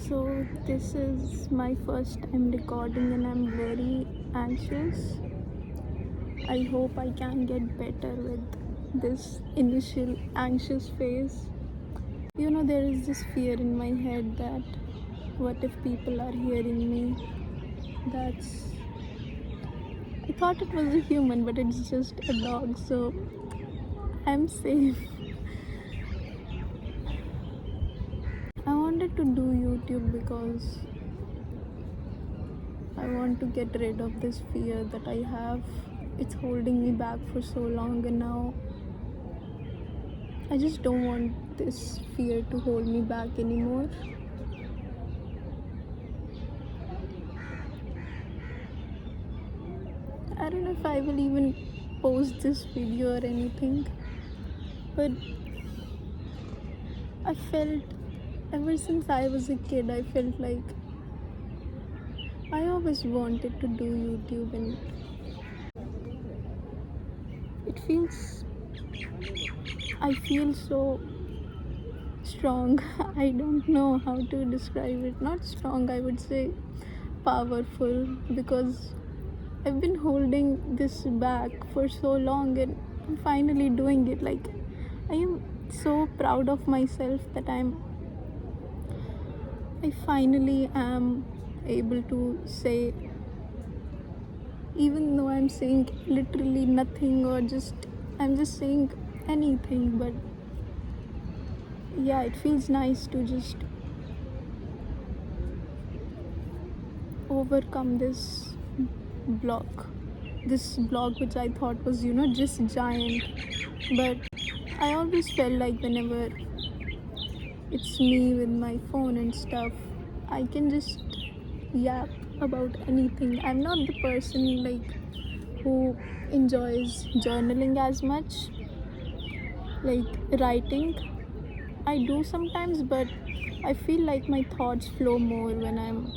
So, this is my first time recording, and I'm very anxious. I hope I can get better with this initial anxious phase. There is this fear in my head that what if people are hearing me? That's. I thought it was a human, but it's just a dog, so I'm safe. I wanted to do YouTube because I want to get rid of this fear that I have. It's holding me back for so long, and now I just don't want this fear to hold me back anymore. I don't know if I will even post this video or anything, but I felt ever since I was a kid, I felt like I always wanted to do YouTube, and it feels, I feel so strong. I don't know how to describe it. Not strong, I would say powerful, because I've been holding this back for so long and I'm finally doing it. Like, I am so proud of myself that I finally am able to say, even though I'm saying literally nothing, or I'm just saying anything, but yeah, it feels nice to just overcome this block which I thought was just giant. But I always felt like whenever it's me with my phone and stuff, I can just yap about anything. I'm not the person like who enjoys journaling as much, like writing. I do sometimes, but I feel like my thoughts flow more when I'm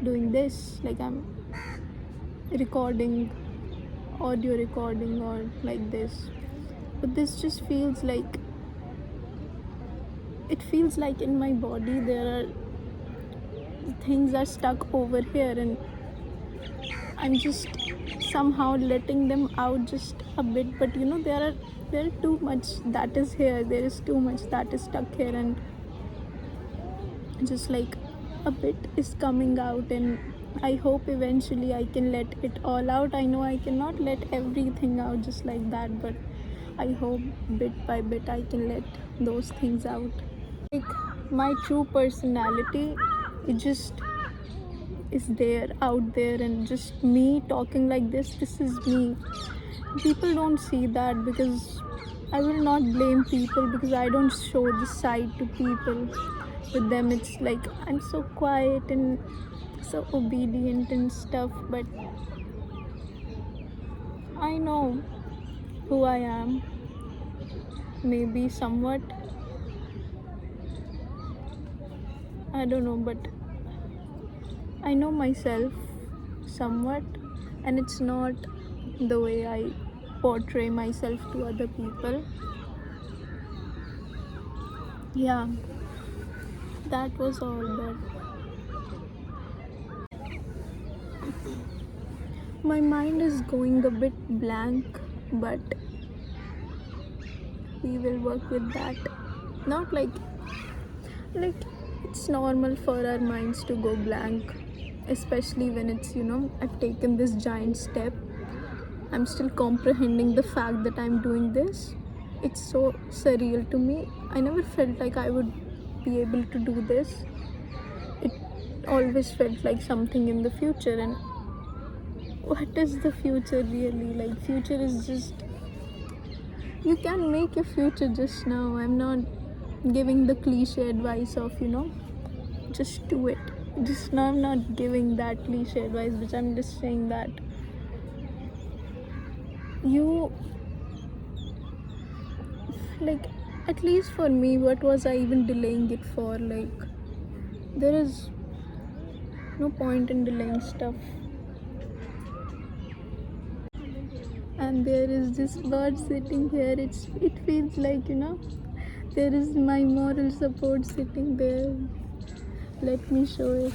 doing this, like I'm recording, audio recording, or like this. But this just feels like, it feels like in my body there are things are stuck over here, and I'm just somehow letting them out just a bit. But there are too much that is here, there is too much that is stuck here, and just like a bit is coming out, and I hope eventually I can let it all out. I know I cannot let everything out just like that, but I hope bit by bit I can let those things out. Like, my true personality, it just is there out there, and just me talking like this is me. People don't see that, because I will not blame people, because I don't show this side to people. With them it's like I'm so quiet and so obedient and stuff, but I know who I am, maybe somewhat, I don't know, but I know myself somewhat, and it's not the way I portray myself to other people. Yeah, that was all. But my mind is going a bit blank, but we will work with that. Not like it's normal for our minds to go blank, especially when it's I've taken this giant step. I'm still comprehending the fact that I'm doing this. It's so surreal to me. I never felt like I would be able to do this. It always felt like something in the future, and what is the future really? Like, future is just, you can make your future just now. I'm not giving the cliche advice of just do it just now. I'm not giving that cliche advice, but I'm just saying that you, like, at least for me, what was I even delaying it for? Like, there is no point in delaying stuff. And there is this bird sitting here. It feels like there is my moral support sitting there. Let me show it.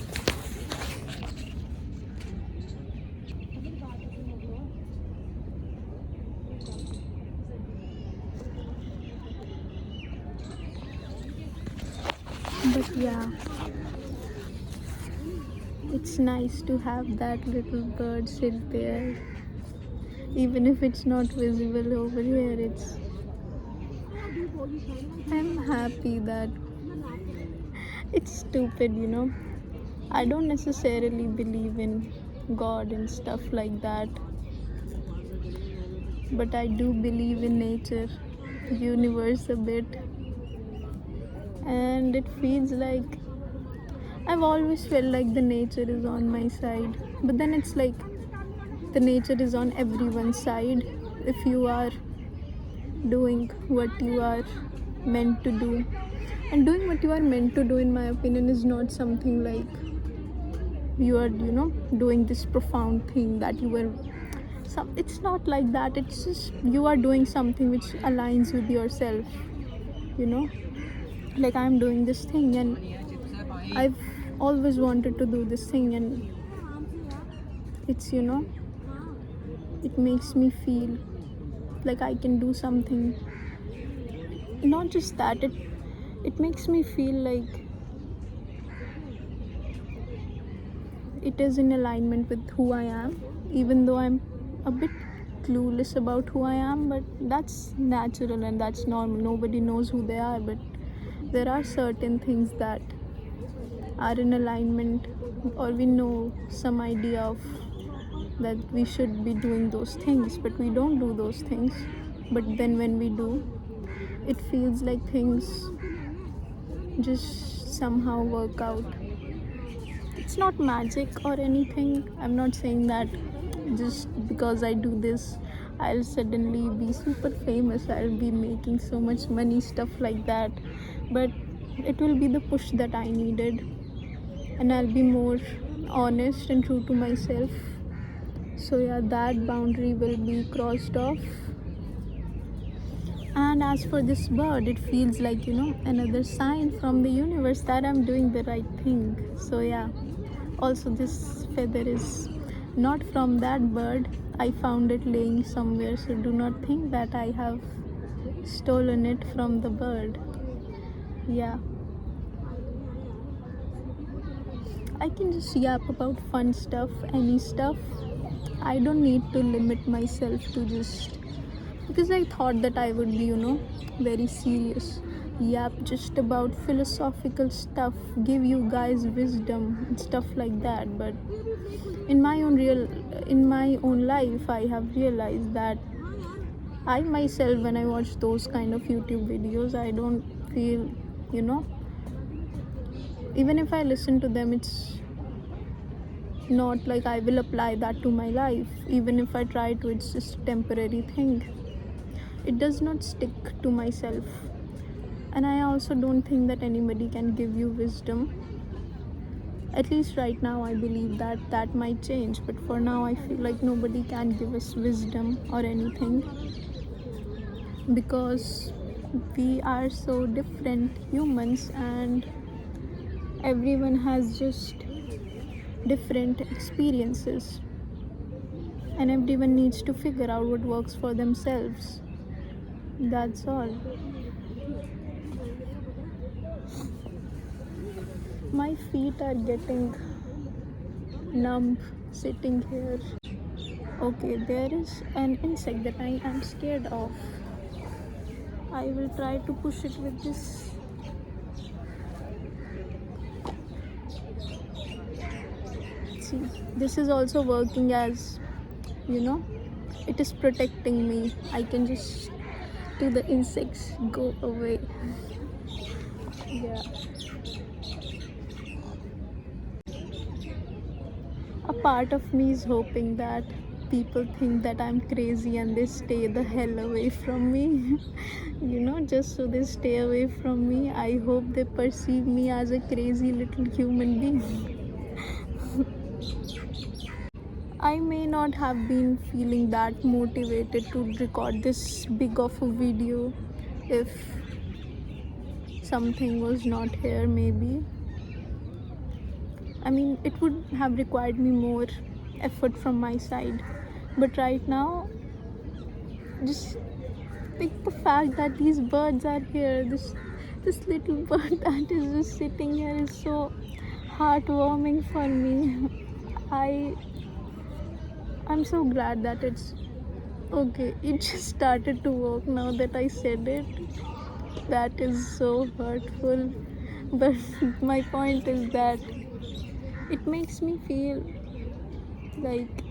But yeah, it's nice to have that little bird sit there. Even if it's not visible over here, I'm happy that it's stupid, I don't necessarily believe in God and stuff like that, but I do believe in nature, universe a bit, and it feels like I've always felt like the nature is on my side, but then it's like the nature is on everyone's side if you are doing what you are meant to do. And doing what you are meant to do, in my opinion, is not something like you are, doing this profound thing that you were. It's not like that. It's just you are doing something which aligns with yourself, you know. Like I'm doing this thing, and I've always wanted to do this thing, and it's, it makes me feel like I can do something. Not just that, it makes me feel like it is in alignment with who I am, even though I'm a bit clueless about who I am, but that's natural and that's normal. Nobody knows who they are, but there are certain things that are in alignment, or we know some idea of that we should be doing those things, but we don't do those things. But then when we do, it feels like things just somehow work out. It's not magic or anything. I'm not saying that just because I do this I'll suddenly be super famous, I'll be making so much money, stuff like that, but it will be the push that I needed, and I'll be more honest and true to myself. So yeah, that boundary will be crossed off. And as for this bird, it feels like, another sign from the universe that I'm doing the right thing. So yeah, also this feather is not from that bird. I found it laying somewhere, so do not think that I have stolen it from the bird. Yeah, I can just yap about fun stuff, any stuff. I don't need to limit myself to just because I thought that I would be, very serious. Yap just about philosophical stuff, give you guys wisdom and stuff like that. But in my own life, I have realized that I myself, when I watch those kind of YouTube videos, I don't feel, even if I listen to them, it's not like I will apply that to my life. Even if I try to, it's just a temporary thing. It does not stick to myself, and I also don't think that anybody can give you wisdom. At least right now I believe that might change, but for now I feel like nobody can give us wisdom or anything, because we are so different humans, and everyone has just different experiences, and everyone needs to figure out what works for themselves. That's all. My feet are getting numb sitting here. Okay, there is an insect that I am scared of. I will try to push it with this. See, this is also working as, it is protecting me. I can just do the insects go away. Yeah. A part of me is hoping that people think that I'm crazy and they stay the hell away from me. Just so they stay away from me. I hope they perceive me as a crazy little human being. I may not have been feeling that motivated to record this big of a video if something was not here, maybe. I mean, it would have required me more effort from my side. But right now, just like the fact that these birds are here, this little bird that is just sitting here is so heartwarming for me. I I'm so glad that it's okay. It just started to work now that I said it. That is so hurtful. But my point is that it makes me feel like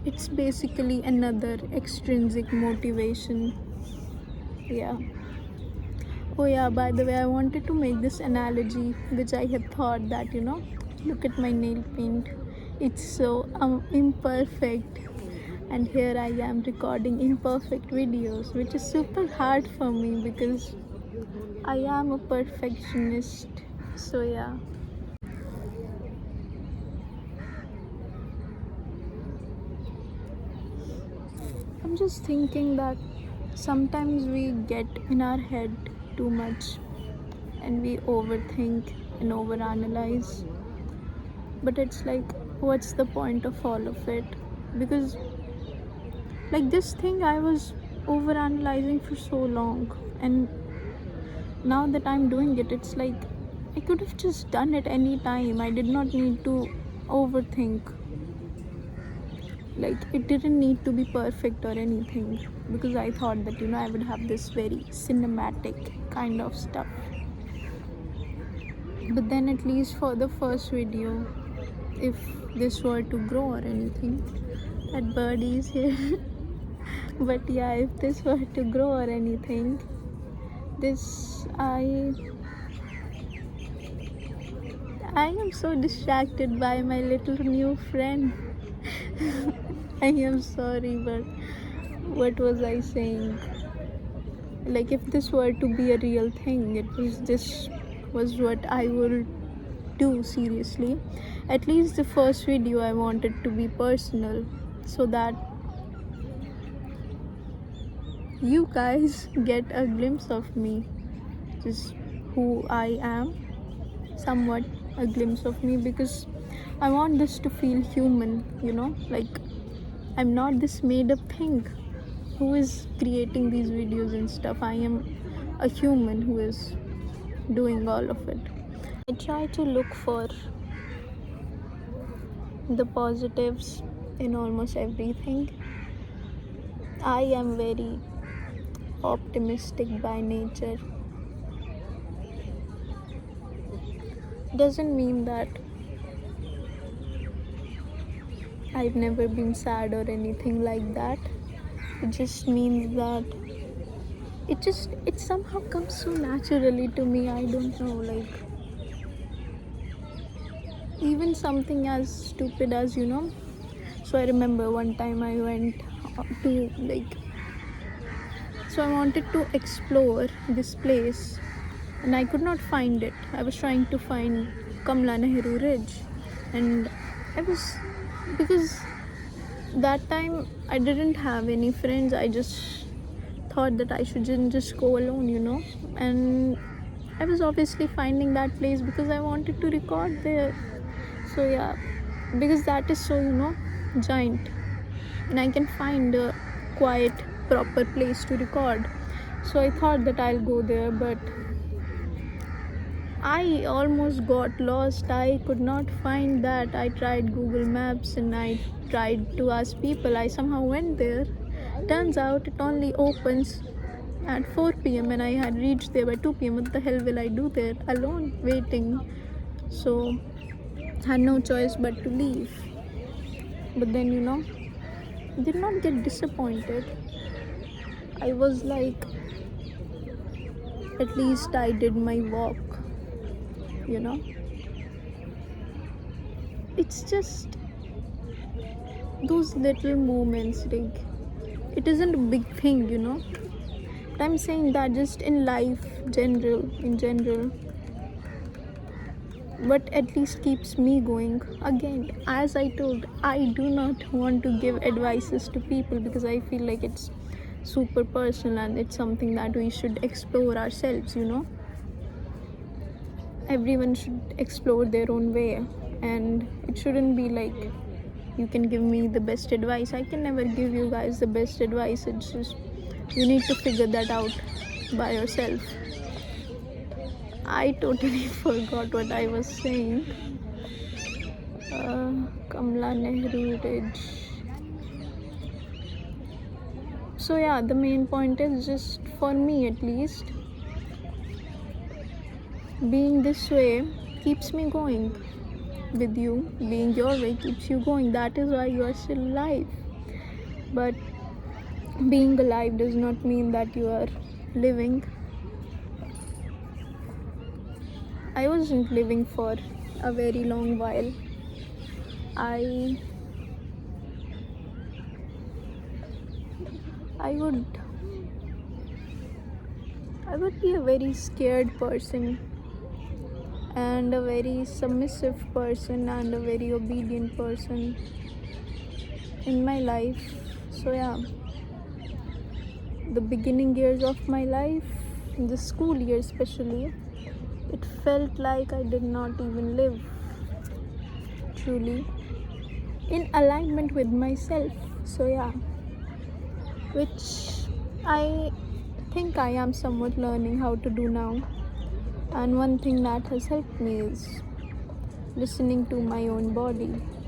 it's basically another extrinsic motivation. Yeah. Oh, yeah, by the way, I wanted to make this analogy which I had thought that, look at my nail paint. It's so imperfect, and here I am recording imperfect videos, which is super hard for me because I am a perfectionist. So, yeah. I'm just thinking that sometimes we get in our head too much and we overthink and overanalyze. But it's like, what's the point of all of it? Because, like, this thing I was overanalyzing for so long, and now that I'm doing it, it's like I could have just done it any time. I did not need to overthink. Like, it didn't need to be perfect or anything because I thought that I would have this very cinematic kind of stuff. But then, at least for the first video, if this were to grow or anything, that birdie is here. But yeah, if this were to grow or anything, this I am so distracted by my little new friend. I am sorry, but what was I saying? Like, if this were to be a real thing, this was what I will do seriously. At least the first video I wanted to be personal so that you guys get a glimpse of me, just who I am, somewhat a glimpse of me, because I want this to feel human, like I'm not this made up thing who is creating these videos and stuff. I am a human who is doing all of it. I try to look for the positives in almost everything. I am very optimistic by nature. Doesn't mean that I've never been sad or anything like that. It just means that it somehow comes so naturally to me. I don't know, like even something as stupid as so I remember one time I went to so I wanted to explore this place and I could not find it. I was trying to find Kamla Nehru Ridge, and because that time I didn't have any friends. I just thought that I shouldn't just go alone, and I was obviously finding that place because I wanted to record there. So yeah, because that is so giant, and I can find a quiet proper place to record. So I thought that I'll go there, but I almost got lost. I could not find that. I tried Google Maps and I tried to ask people. I somehow went there. Turns out it only opens at 4 p.m. and I had reached there by 2 p.m. What the hell will I do there alone waiting? So had no choice but to leave. But then did not get disappointed. I was like, at least I did my walk. It's just those little moments, like it isn't a big thing, but I'm saying that just in life in general, what at least keeps me going. Again, as I told, I do not want to give advices to people because I feel like it's super personal and it's something that we should explore ourselves. everyone should explore their own way, and it shouldn't be like you can give me the best advice. I can never give you guys the best advice. It's just you need to figure that out by yourself. I totally forgot what I was saying. Kamala Nehru Ridge. So yeah, the main point is, just for me at least, being this way keeps me going with you. Being your way keeps you going. That is why you are still alive. But being alive does not mean that you are living. I wasn't living for a very long while. I would be a very scared person, and a very submissive person, and a very obedient person in my life. So yeah, the beginning years of my life, the school years especially, it felt like I did not even live truly in alignment with myself. So yeah, which I think I am somewhat learning how to do now. And one thing that has helped me is listening to my own body,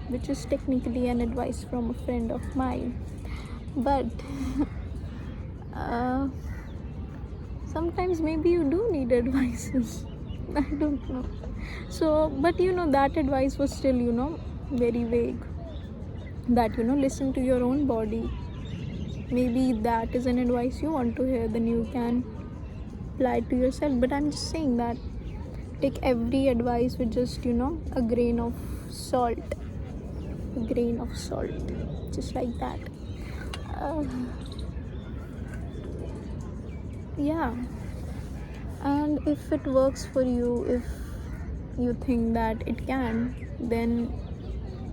which is technically an advice from a friend of mine. But sometimes maybe you do need advices. I don't know. So, but that advice was still, very vague. That, listen to your own body. Maybe that is an advice you want to hear, then you can apply it to yourself. But I'm just saying that take every advice with just a grain of salt, just like that. Yeah, and if it works for you, if you think that it can, then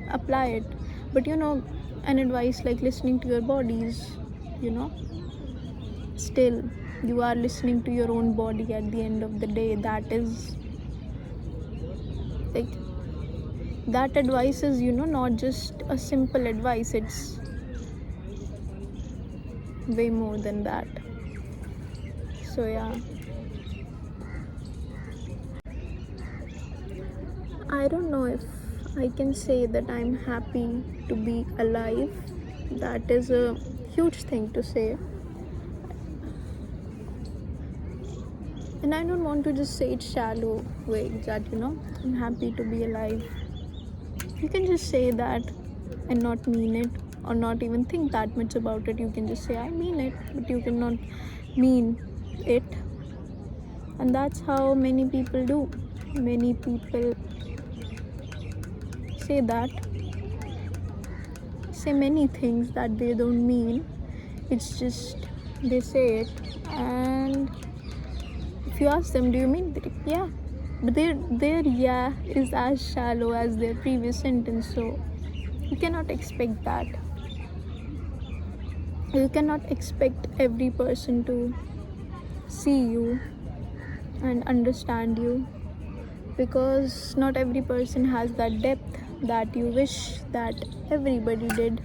apply it. But an advice like listening to your bodies, still you are listening to your own body at the end of the day. That is like, that advice is not just a simple advice, it's way more than that. So yeah, I don't know if I can say that I'm happy to be alive. That is a huge thing to say. And I don't want to just say it shallow way that, I'm happy to be alive. You can just say that and not mean it, or not even think that much about it. You can just say, I mean it, but you cannot mean it. And that's how many people do. Many people say many things that they don't mean. It's just they say it, and if you ask them, do you mean it? Yeah, but their yeah is as shallow as their previous sentence. So you cannot expect that. You cannot expect every person to see you and understand you, because not every person has that depth that you wish that everybody did.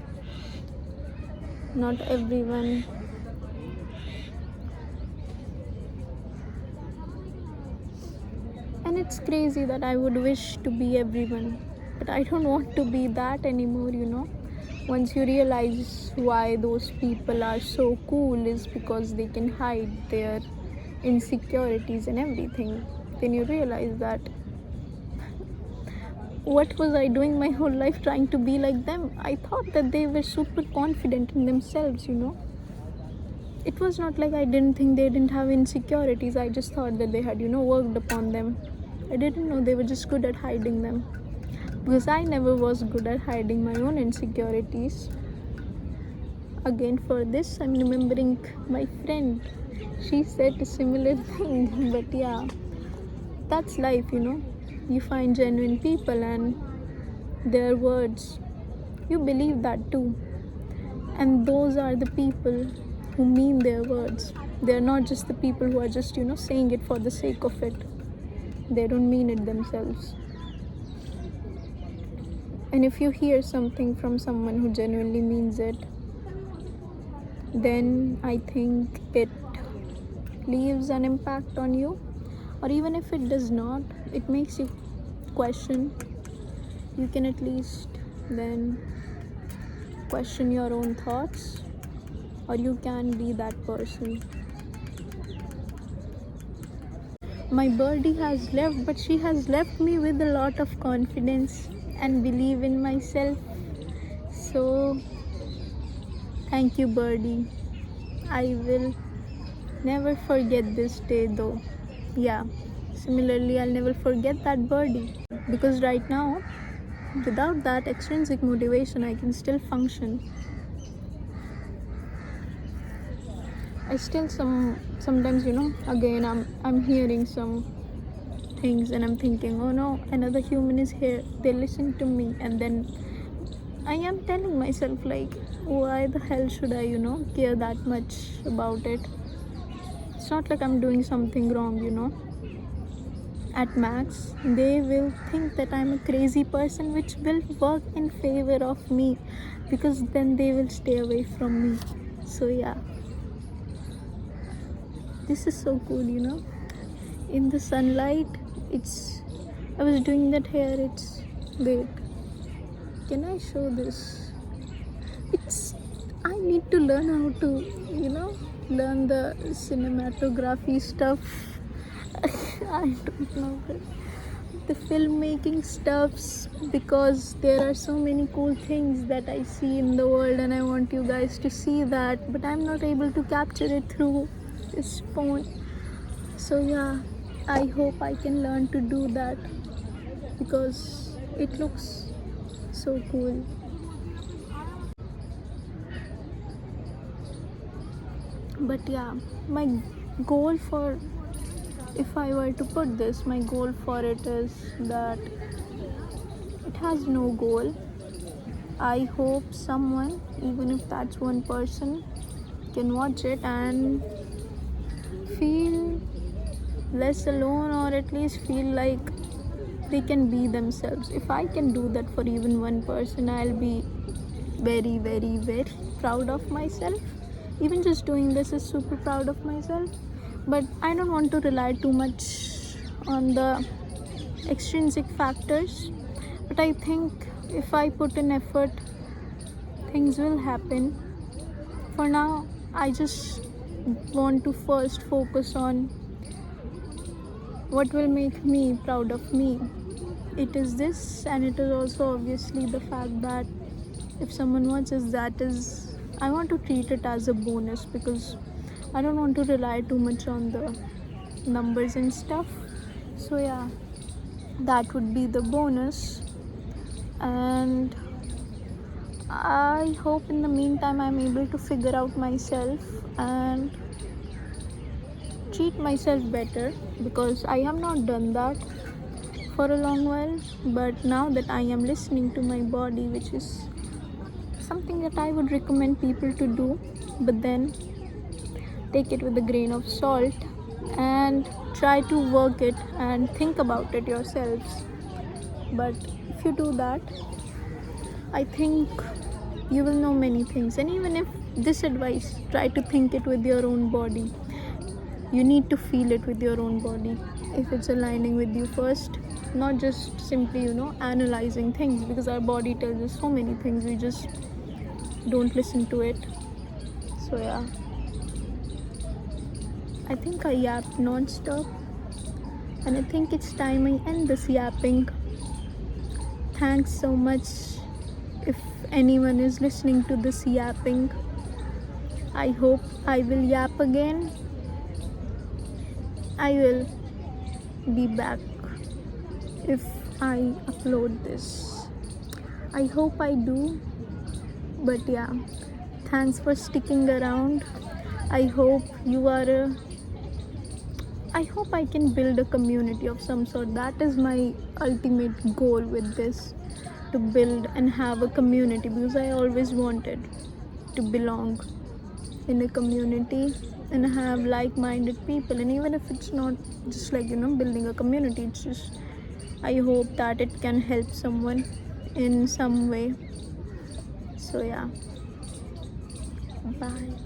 Not everyone and it's crazy that I would wish to be everyone, but I don't want to be that anymore. Once you realize why those people are so cool is because they can hide their insecurities and everything, then you realize that what was I doing my whole life trying to be like them? I thought that they were super confident in themselves. It was not like I didn't think they didn't have insecurities. I just thought that they had worked upon them. I didn't know they were just good at hiding them, because I never was good at hiding my own insecurities. Again, for this I'm remembering my friend. She said a similar thing. But yeah, that's life. You find genuine people and their words, you believe that too, and those are the people who mean their words. They're not just the people who are just saying it for the sake of it. they don't mean it themselves. And if you hear something from someone who genuinely means it, then I think it leaves an impact on you. Or even if it does not, it makes you question. You can at least then question your own thoughts, or you can be that person. My birdie has left, but she has left me with a lot of confidence and believe in myself. So thank you, birdie. I will never forget this day though. Yeah, similarly, I'll never forget that birdie, because right now, without that extrinsic motivation, I can still function. I still sometimes, again I'm hearing some things and I'm thinking, oh no, another human is here, they listen to me, and then I am telling myself like, why the hell should I care that much about it? It's not like I'm doing something wrong. At max they will think that I'm a crazy person, which will work in favor of me, because then they will stay away from me. So yeah, this is so cool. In the sunlight, I was doing that hair. Wait, can I show this? I need to learn how to learn the cinematography stuff. I don't know the filmmaking stuffs, because there are so many cool things that I see in the world and I want you guys to see that, but I'm not able to capture it through this phone. So yeah, I hope I can learn to do that, because it looks so cool. But yeah, my goal for, if I were to put this, my goal for it is that it has no goal. I hope someone, even if that's one person, can watch it and feel less alone, or at least feel like they can be themselves. If I can do that for even one person, I'll be very, very, very proud of myself. Even just doing this is super proud of myself. But I don't want to rely too much on the extrinsic factors. But I think if I put in effort, things will happen. For now, I just want to first focus on what will make me proud of me. It is this, and it is also obviously the fact that if someone watches, that is, I want to treat it as a bonus, because I don't want to rely too much on the numbers and stuff. So yeah, that would be the bonus. And I hope in the meantime I'm able to figure out myself and treat myself better, because I have not done that for a long while. But now that I am listening to my body, which is something that I would recommend people to do, but then take it with a grain of salt and try to work it and think about it yourselves. But if you do that, I think you will know many things. And even if this advice, try to think it with your own body. You need to feel it with your own body, if it's aligning with you first, not just simply analyzing things, because our body tells us so many things, we just don't listen to it. So yeah, I think I yapped non-stop, and I think it's time I end this yapping. Thanks so much if anyone is listening to this yapping. I hope I will yap again. I will be back if I upload this. I hope I do. But yeah, thanks for sticking around. I hope I hope I can build a community of some sort. That is my ultimate goal with this, to build and have a community, because I always wanted to belong in a community. and have like-minded people. And even if it's not just like building a community, it's just I hope that it can help someone in some way. So yeah, bye.